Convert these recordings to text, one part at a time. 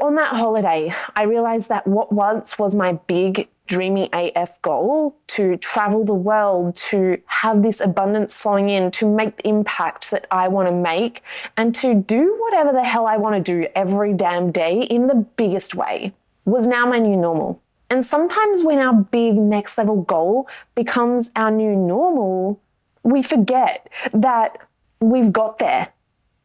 on that holiday, I realized that what once was my big dreamy AF goal, to travel the world, to have this abundance flowing in, to make the impact that I want to make, and to do whatever the hell I want to do every damn day in the biggest way, was now my new normal. And sometimes when our big next level goal becomes our new normal, we forget that we've got there.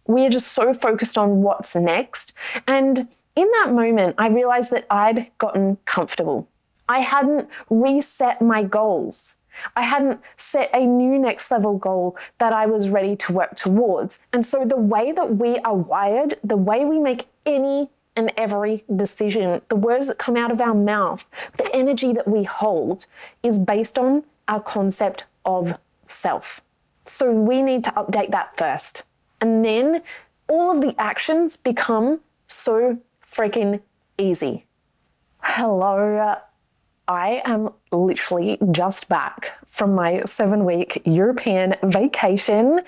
We are just so focused on what's next. And in that moment, I realized that I'd gotten comfortable. I hadn't reset my goals. I hadn't set a new next level goal that I was ready to work towards. And so the way that we are wired, the way we make any and every decision, the words that come out of our mouth, the energy that we hold, is based on our concept of self. So we need to update that first. And then all of the actions become so freaking easy. Hello. I am literally just back from my 7-week European vacation.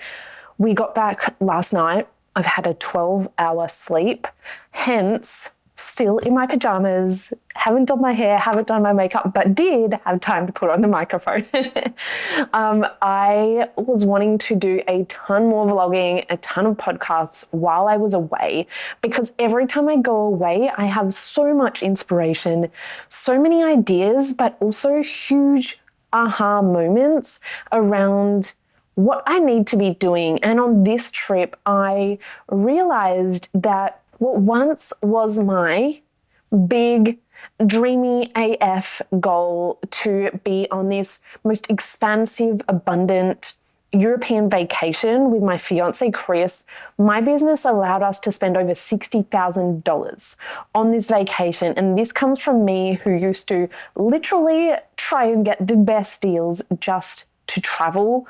We got back last night. I've had a 12-hour sleep, hence still in my pajamas, haven't done my hair, haven't done my makeup, but did have time to put on the microphone. I was wanting to do a ton more vlogging, a ton of podcasts while I was away, because every time I go away, I have so much inspiration, so many ideas, but also huge aha moments around what I need to be doing. And on this trip, I realized that what once was my big, dreamy AF goal to be on this most expansive, abundant European vacation with my fiance, Chris, my business allowed us to spend over $60,000 on this vacation. And this comes from me, who used to literally try and get the best deals just to travel.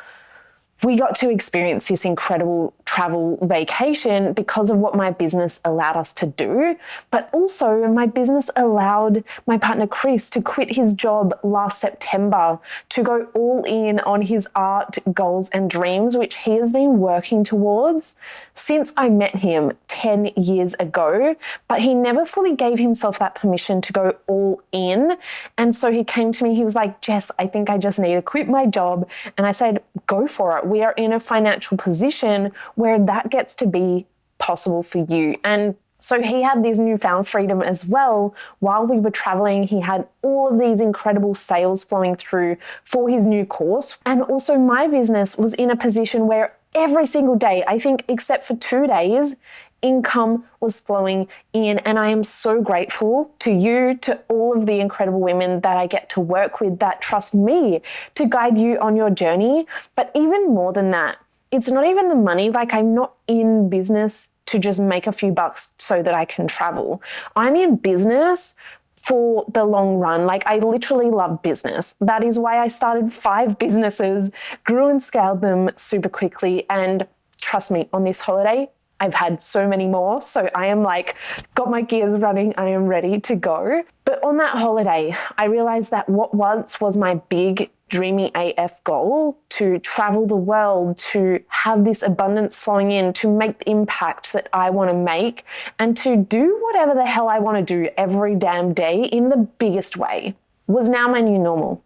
We got to experience this incredible travel vacation because of what my business allowed us to do. But also my business allowed my partner Chris to quit his job last September to go all in on his art goals and dreams, which he has been working towards since I met him 10 years ago. But he never fully gave himself that permission to go all in. And so he came to me, he was like, Jess, I think I just need to quit my job. And I said, go for it. We are in a financial position where that gets to be possible for you. And so he had this newfound freedom as well. While we were traveling, he had all of these incredible sales flowing through for his new course. And also my business was in a position where every single day, I think except for 2 days, income was flowing in. And I am so grateful to you, to all of the incredible women that I get to work with that trust me to guide you on your journey. But even more than that, it's not even the money. Like, I'm not in business to just make a few bucks so that I can travel. I'm in business for the long run. Like, I literally love business. That is why I started 5 businesses, grew and scaled them super quickly. And trust me, on this holiday, I've had so many more. So I am like, got my gears running. I am ready to go. But on that holiday, I realized that what once was my big dreamy AF goal, to travel the world, to have this abundance flowing in, to make the impact that I want to make, and to do whatever the hell I want to do every damn day in the biggest way, was now my new normal.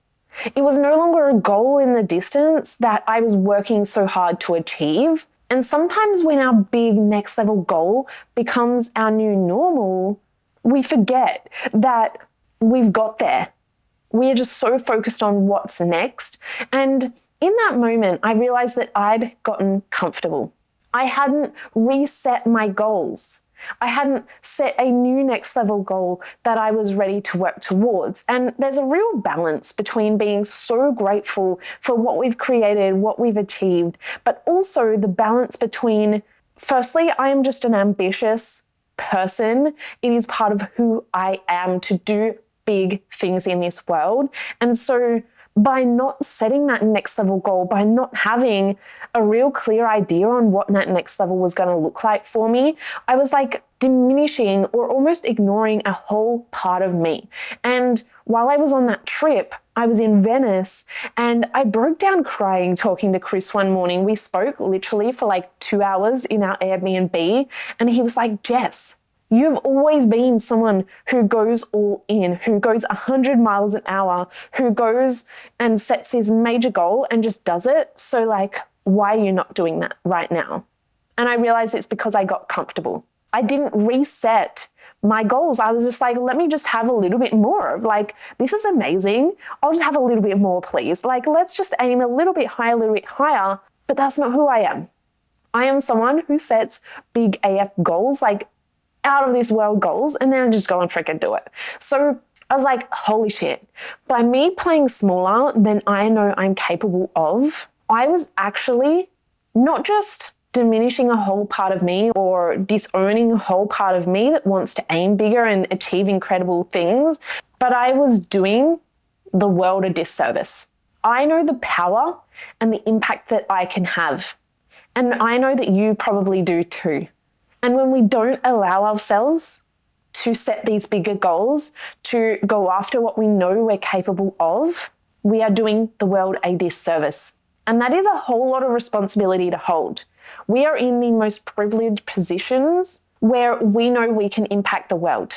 It was no longer a goal in the distance that I was working so hard to achieve. And sometimes when our big next level goal becomes our new normal, we forget that we've got there. We are just so focused on what's next. And in that moment, I realized that I'd gotten comfortable. I hadn't reset my goals. I hadn't set a new next level goal that I was ready to work towards. And there's a real balance between being so grateful for what we've created, what we've achieved, but also the balance between, firstly, I am just an ambitious person. It is part of who I am to do big things in this world. And so by not setting that next level goal, by not having a real clear idea on what that next level was going to look like for me, I was like diminishing or almost ignoring a whole part of me. And while I was on that trip, I was in Venice and I broke down crying talking to Chris one morning. We spoke literally for like 2 hours in our Airbnb, and he was like, Jess, You've always been someone who goes all in, who goes 100 miles an hour, who goes and sets this major goal and just does it. So like, why are you not doing that right now? And I realized it's because I got comfortable. I didn't reset my goals. I was just like, let me just have a little bit more of like, this is amazing. I'll just have a little bit more, please. Like, let's just aim a little bit higher. But that's not who I am. I am someone who sets big AF goals, like out of this world goals, and then I just go and freaking do it. So I was like, holy shit. By me playing smaller than I know I'm capable of, I was actually not just diminishing a whole part of me or disowning a whole part of me that wants to aim bigger and achieve incredible things, but I was doing the world a disservice. I know the power and the impact that I can have. And I know that you probably do too. And when we don't allow ourselves to set these bigger goals, to go after what we know we're capable of, we are doing the world a disservice. And that is a whole lot of responsibility to hold. We are in the most privileged positions where we know we can impact the world.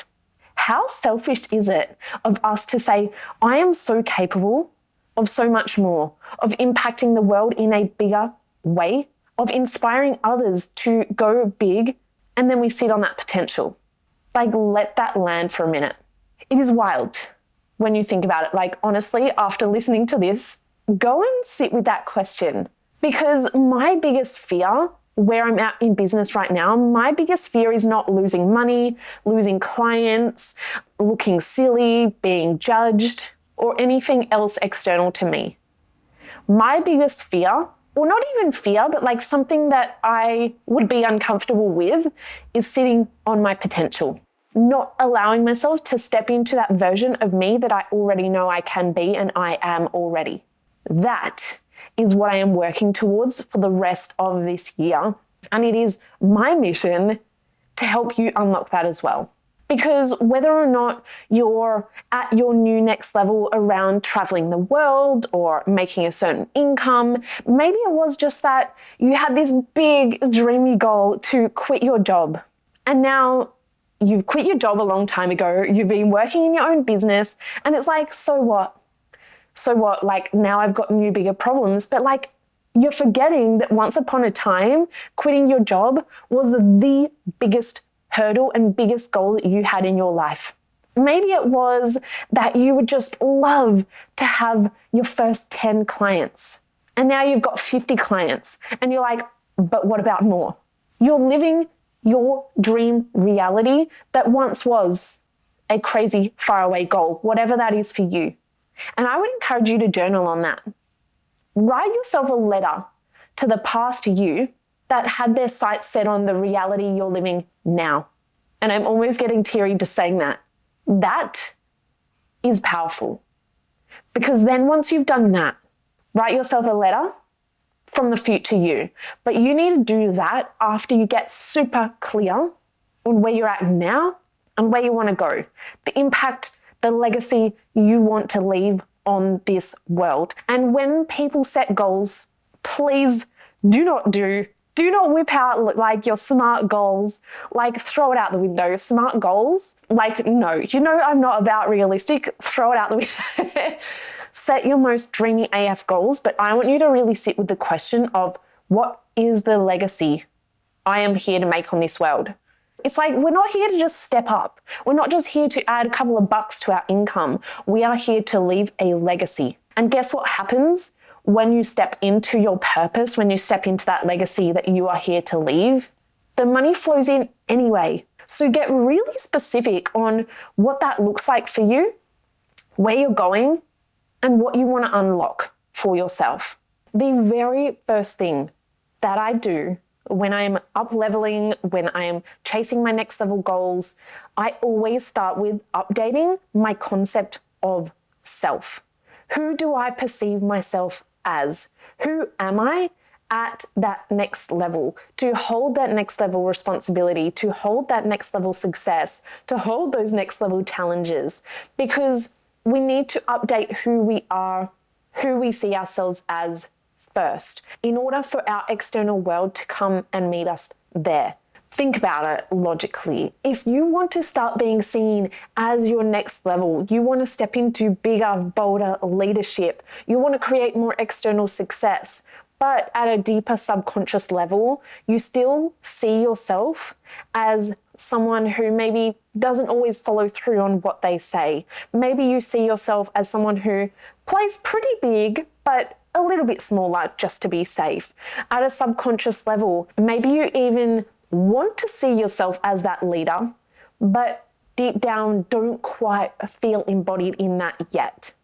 How selfish is it of us to say, I am so capable of so much more, of impacting the world in a bigger way, of inspiring others to go big, and then we sit on that potential. Like, let that land for a minute. It is wild when you think about it. Like, honestly, after listening to this, go and sit with that question. Because my biggest fear, where I'm at in business right now, my biggest fear is not losing money, losing clients, looking silly, being judged, or anything else external to me. My biggest fear, or not even fear, but like something that I would be uncomfortable with, is sitting on my potential, not allowing myself to step into that version of me that I already know I can be and I am already. That is what I am working towards for the rest of this year. And it is my mission to help you unlock that as well. Because whether or not you're at your new next level around traveling the world or making a certain income, maybe it was just that you had this big dreamy goal to quit your job. And now you've quit your job a long time ago, you've been working in your own business, and it's like, so what? So what? Like, now I've got new bigger problems. But like, you're forgetting that once upon a time, quitting your job was the biggest hurdle and biggest goal that you had in your life. Maybe it was that you would just love to have your first 10 clients. And now you've got 50 clients. And you're like, but what about more? You're living your dream reality that once was a crazy faraway goal, whatever that is for you. And I would encourage you to journal on that. Write yourself a letter to the past you that had their sights set on the reality you're living now. And I'm almost getting teary just saying that. That is powerful. Because then once you've done that, write yourself a letter from the future you. But you need to do that after you get super clear on where you're at now and where you want to go. The impact, the legacy you want to leave on this world. And when people set goals, please do not whip out like your SMART goals, like throw it out the window. SMART goals, like no, I'm not about realistic, throw it out the window. Set your most dreamy AF goals, but I want you to really sit with the question of what is the legacy I am here to make on this world? It's like, we're not here to just step up. We're not just here to add a couple of bucks to our income. We are here to leave a legacy. And guess what happens when you step into your purpose, when you step into that legacy that you are here to leave? The money flows in anyway. So get really specific on what that looks like for you, where you're going, and what you want to unlock for yourself. The very first thing that I do when I'm up leveling, when I am chasing my next level goals, I always start with updating my concept of self. Who do I perceive myself as? Who am I at that next level? To hold that next level responsibility, to hold that next level success, to hold those next level challenges, because we need to update who we are, who we see ourselves as first, in order for our external world to come and meet us there. Think about it logically. If you want to start being seen as your next level, you want to step into bigger, bolder leadership, you want to create more external success, but at a deeper subconscious level, you still see yourself as someone who maybe doesn't always follow through on what they say. Maybe you see yourself as someone who plays pretty big, but a little bit smaller just to be safe. At a subconscious level, maybe you even want to see yourself as that leader, but deep down don't quite feel embodied in that yet.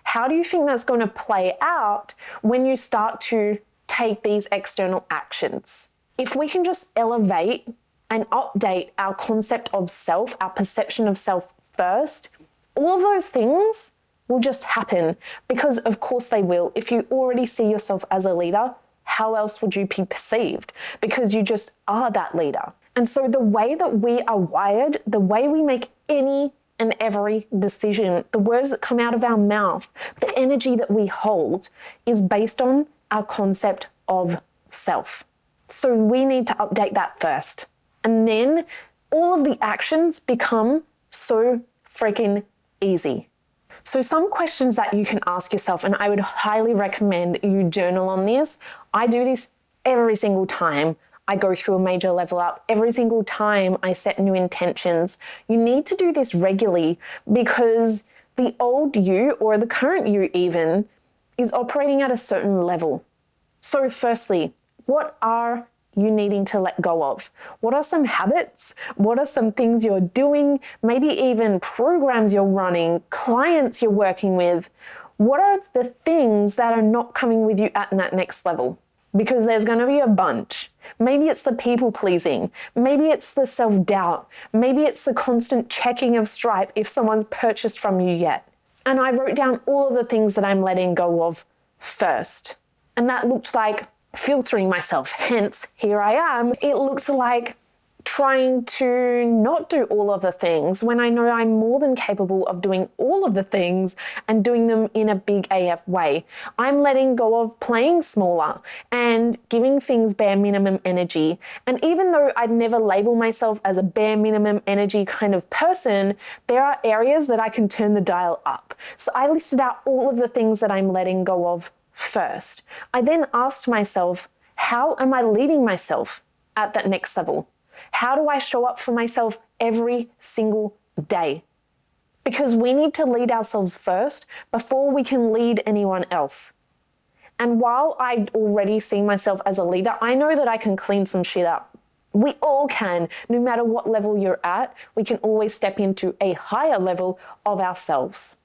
How do you think that's going to play out when you start to take these external actions? If we can just elevate and update our concept of self, our perception of self first, all of those things will just happen, because of course they will. If you already see yourself as a leader, how else would you be perceived? Because you just are that leader. And so the way that we are wired, the way we make any and every decision, the words that come out of our mouth, the energy that we hold is based on our concept of self. So we need to update that first. And then all of the actions become so freaking easy. So some questions that you can ask yourself, and I would highly recommend you journal on this. I do this every single time I go through a major level up, every single time I set new intentions. You need to do this regularly, because the old you, or the current you even, is operating at a certain level. So firstly, what are you needing to let go of? What are some habits? What are some things you're doing? Maybe even programs you're running, clients you're working with. What are the things that are not coming with you at that next level? Because there's going to be a bunch. Maybe it's the people pleasing. Maybe it's the self-doubt. Maybe it's the constant checking of Stripe if someone's purchased from you yet. And I wrote down all of the things that I'm letting go of first. And that looked like filtering myself, hence here I am. It looks like trying to not do all of the things when I know I'm more than capable of doing all of the things and doing them in a big AF way. I'm letting go of playing smaller and giving things bare minimum energy. And even though I'd never label myself as a bare minimum energy kind of person, there are areas that I can turn the dial up. So I listed out all of the things that I'm letting go of first. I then asked myself, how am I leading myself at that next level? How do I show up for myself every single day? Because we need to lead ourselves first before we can lead anyone else. And while I already see myself as a leader, I know that I can clean some shit up. We all can. No matter what level you're at, we can always step into a higher level of ourselves.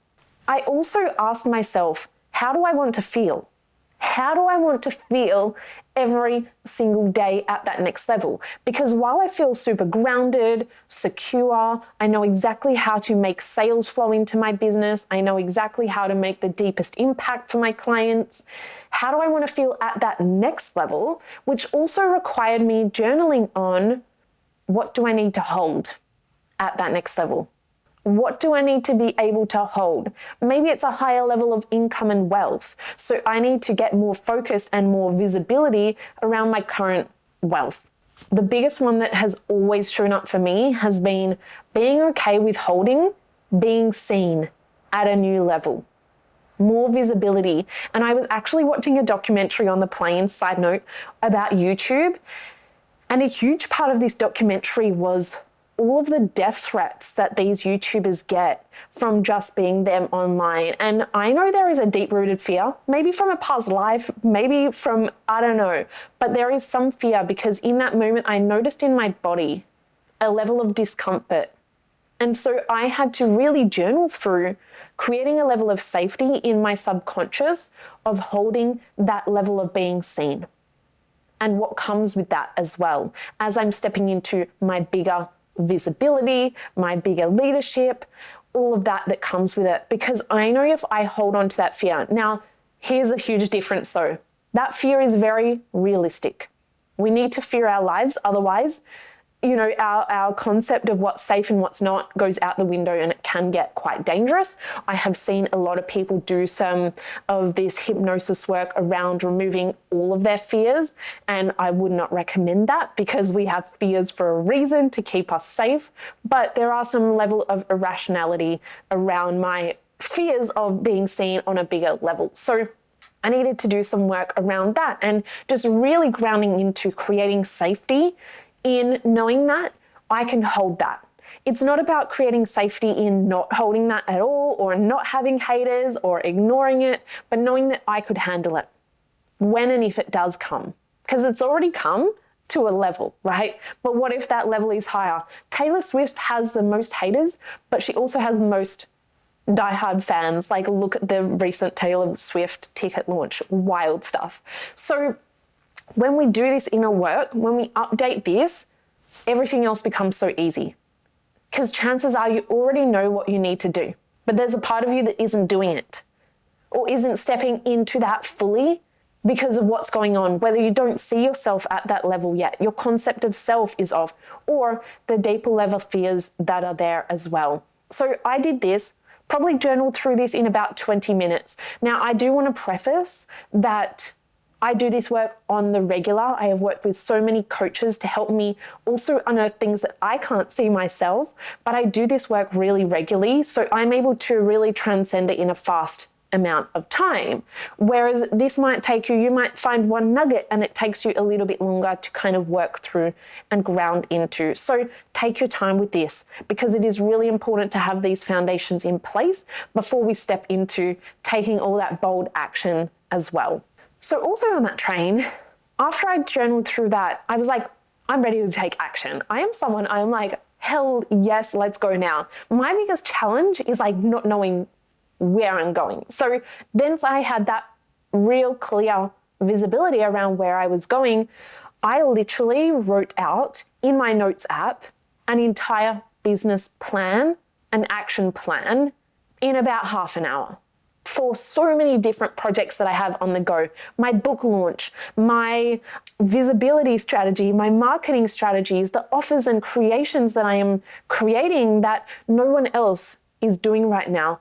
I also asked myself, how do I want to feel? How do I want to feel every single day at that next level? Because while I feel super grounded, secure, I know exactly how to make sales flow into my business, I know exactly how to make the deepest impact for my clients, how do I want to feel at that next level, which also required me journaling on what do I need to hold at that next level? What do I need to be able to hold? Maybe it's a higher level of income and wealth. So I need to get more focused and more visibility around my current wealth. The biggest one that has always shown up for me has been being okay with holding, being seen at a new level. More visibility. And I was actually watching a documentary on the plane, side note, about YouTube. And a huge part of this documentary was all of the death threats that these YouTubers get from just being them online. And I know there is a deep-rooted fear, maybe from a past life, maybe from, I don't know, but there is some fear because in that moment I noticed in my body a level of discomfort. And so I had to really journal through creating a level of safety in my subconscious of holding that level of being seen and what comes with that as well as I'm stepping into my bigger visibility, my bigger leadership, all of that comes with it, because I know if I hold on to that fear. Now, here's a huge difference though. That fear is very realistic. We need to fear our lives, otherwise our concept of what's safe and what's not goes out the window, and it can get quite dangerous. I have seen a lot of people do some of this hypnosis work around removing all of their fears, and I would not recommend that because we have fears for a reason to keep us safe. But there are some level of irrationality around my fears of being seen on a bigger level. So I needed to do some work around that and just really grounding into creating safety in knowing that I can hold that. It's not about creating safety in not holding that at all or not having haters or ignoring it, but knowing that I could handle it when and if it does come, because it's already come to a level, right? But what if that level is higher? Taylor Swift has the most haters, but she also has the most diehard fans. Like, look at the recent Taylor Swift ticket launch, wild stuff. So when we do this inner work, when we update this, everything else becomes so easy. Because chances are you already know what you need to do, but there's a part of you that isn't doing it or isn't stepping into that fully because of what's going on, whether you don't see yourself at that level yet, your concept of self is off, or the deeper level fears that are there as well. So I did this, probably journaled through this in about 20 minutes. Now, I do want to preface that I do this work on the regular. I have worked with so many coaches to help me also unearth things that I can't see myself, but I do this work really regularly, so I'm able to really transcend it in a fast amount of time. Whereas this might take you might find one nugget and it takes you a little bit longer to kind of work through and ground into. So take your time with this, because it is really important to have these foundations in place before we step into taking all that bold action as well. So also on that train, after I journaled through that, I was like, I'm ready to take action. I'm like, hell yes, let's go now. My biggest challenge is like not knowing where I'm going. So then I had that real clear visibility around where I was going. I literally wrote out in my notes app an entire business plan, an action plan in about half an hour, for so many different projects that I have on the go. My book launch, my visibility strategy, my marketing strategies, the offers and creations that I am creating that no one else is doing right now,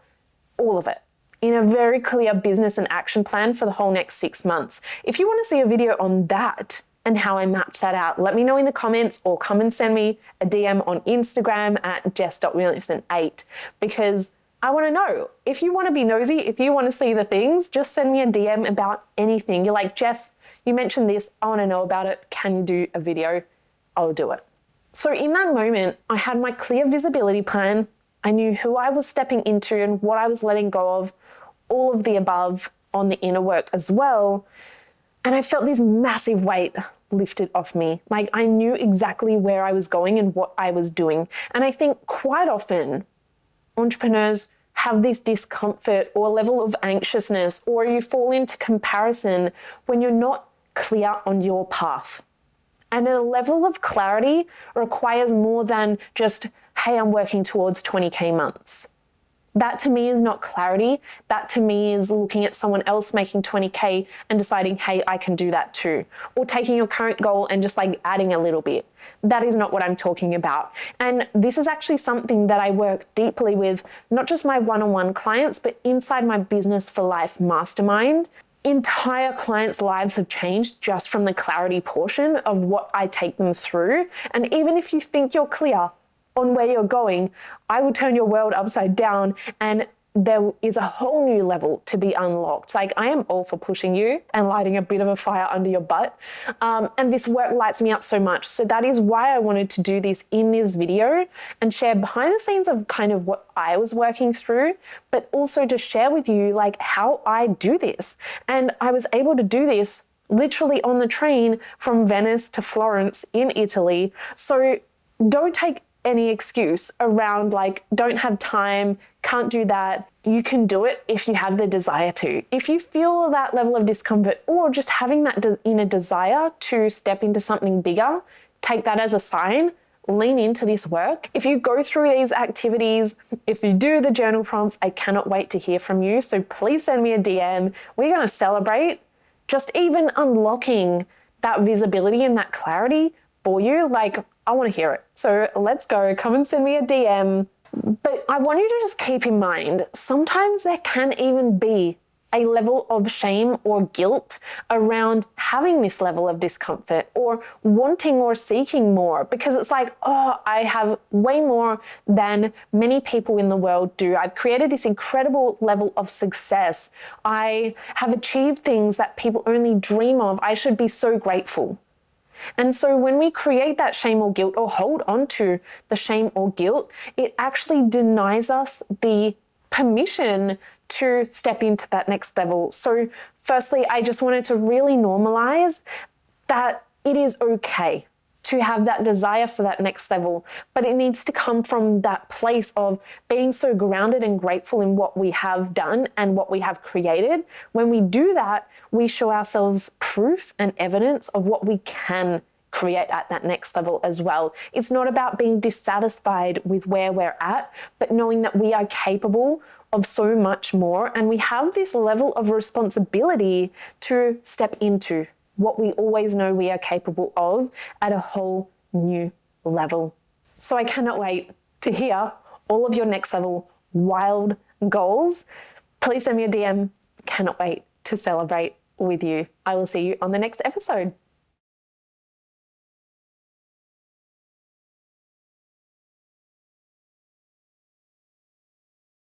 all of it in a very clear business and action plan for the whole next 6 months. If you want to see a video on that and how I mapped that out, let me know in the comments or come and send me a DM on Instagram at jess.williamson8, because I want to know. If you want to be nosy, if you want to see the things, just send me a DM about anything. You're like, Jess, you mentioned this, I want to know about it. Can you do a video? I'll do it. So in that moment, I had my clear visibility plan. I knew who I was stepping into and what I was letting go of, all of the above on the inner work as well. And I felt this massive weight lifted off me. Like, I knew exactly where I was going and what I was doing. And I think quite often entrepreneurs have this discomfort or level of anxiousness, or you fall into comparison when you're not clear on your path. And a level of clarity requires more than just, hey, I'm working towards 20K months. That to me is not clarity. That to me is looking at someone else making 20K and deciding, hey, I can do that too. Or taking your current goal and just like adding a little bit. That is not what I'm talking about. And this is actually something that I work deeply with, not just my one-on-one clients, but inside my Business for Life mastermind. Entire clients' lives have changed just from the clarity portion of what I take them through. And even if you think you're clear on where you're going, I will turn your world upside down, and there is a whole new level to be unlocked. Like, I am all for pushing you and lighting a bit of a fire under your butt. And this work lights me up so much. So that is why I wanted to do this in this video and share behind the scenes of kind of what I was working through, but also to share with you like how I do this. And I was able to do this literally on the train from Venice to Florence in Italy. So don't take any excuse around like, don't have time, can't do that. You can do it if you have the desire to. If you feel that level of discomfort or just having that inner desire to step into something bigger, take that as a sign, lean into this work. If you go through these activities, if you do the journal prompts, I cannot wait to hear from you. So please send me a DM. We're going to celebrate just even unlocking that visibility and that clarity for you, like, I want to hear it. So let's go. Come and send me a DM. But I want you to just keep in mind, sometimes there can even be a level of shame or guilt around having this level of discomfort or wanting or seeking more, because it's like, oh, I have way more than many people in the world do. I've created this incredible level of success. I have achieved things that people only dream of. I should be so grateful. And so when we create that shame or guilt or hold on to the shame or guilt, it actually denies us the permission to step into that next level. So firstly, I just wanted to really normalize that it is okay to have that desire for that next level, but it needs to come from that place of being so grounded and grateful in what we have done and what we have created. When we do that, we show ourselves proof and evidence of what we can create at that next level as well. It's not about being dissatisfied with where we're at, but knowing that we are capable of so much more, and we have this level of responsibility to step into what we always know we are capable of at a whole new level. So I cannot wait to hear all of your next level wild goals. Please send me a DM. Cannot wait to celebrate with you. I will see you on the next episode.